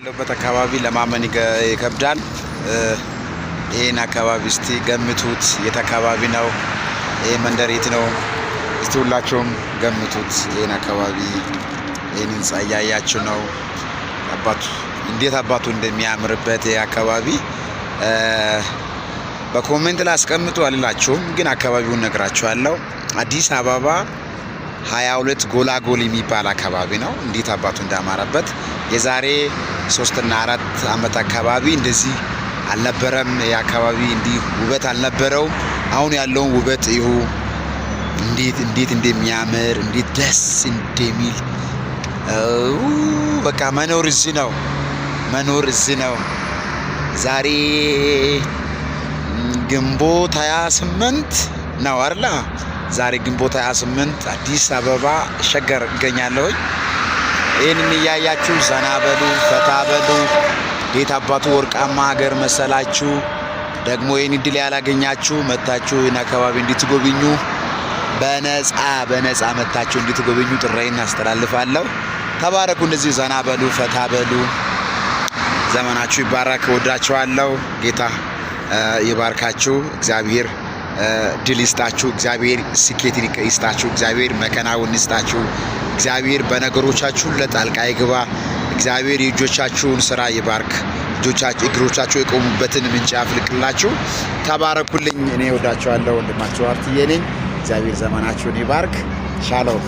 ያለበት አካባቢ ለማመን ይከብዳል። ይሄን አካባቢ እስቲ ገምቱት። የት አካባቢ ነው? ይሄ መንደር የት ነው? እስቲ ሁላችሁም ገምቱት። ይሄን አካባቢ ይሄን ህንጻ እያያችሁ ነው። እንዴት አባቱ እንደሚያምርበት ይሄ አካባቢ በኮሜንት ላይ አስቀምጡ አልላችሁም፣ ግን አካባቢውን ነግራችኋለሁ። አዲስ አበባ 22 ጎላጎል የሚባል አካባቢ ነው። እንዴት አባቱ እንዳማረበት የዛሬ 3 እና 4 አመት አካባቢ እንደዚህ አልነበረም። የአካባቢ እንዲህ ውበት አልነበረው። አሁን ያለውን ውበት ይሁ እንዴት እንደሚያምር እንዴት ደስ እንደሚል በቃ መኖር እዚህ ነው። ዛሬ ግንቦት 28 ነው አይደል? ዛሬ ግንቦት 28 አዲስ አበባ ሸገር እገኛለሁ። ይህንን እያያችሁ ዘና በሉ፣ ፈታ በሉ። እንዴት አባቱ ወርቃማ ሀገር መሰላችሁ። ደግሞ ይህን እድል ያላገኛችሁ መታችሁ ይህን አካባቢ እንድትጎብኙ በነፃ መታችሁ እንድትጎብኙ ጥሬን አስተላልፋለሁ። ተባረኩ። እንደዚህ ዘና በሉ፣ ፈታ በሉ። ዘመናችሁ ይባረክ። ወዳችኋለሁ። ጌታ ይባርካችሁ። እግዚአብሔር ድል ይስጣችሁ። እግዚአብሔር ስኬትን ይስጣችሁ። እግዚአብሔር መከናወን ይስጣችሁ። እግዚአብሔር በነገሮቻችሁ ለጣልቃ ይግባ። እግዚአብሔር የእጆቻችሁን ስራ ይባርክ። እግሮቻችሁ የቆሙበትን ምንጭ ያፍልቅላችሁ። ተባረኩልኝ። እኔ ወዳችኋለሁ። ወንድማችሁ አርትዬ ነኝ። እግዚአብሔር ዘመናችሁን ይባርክ። ሻሎም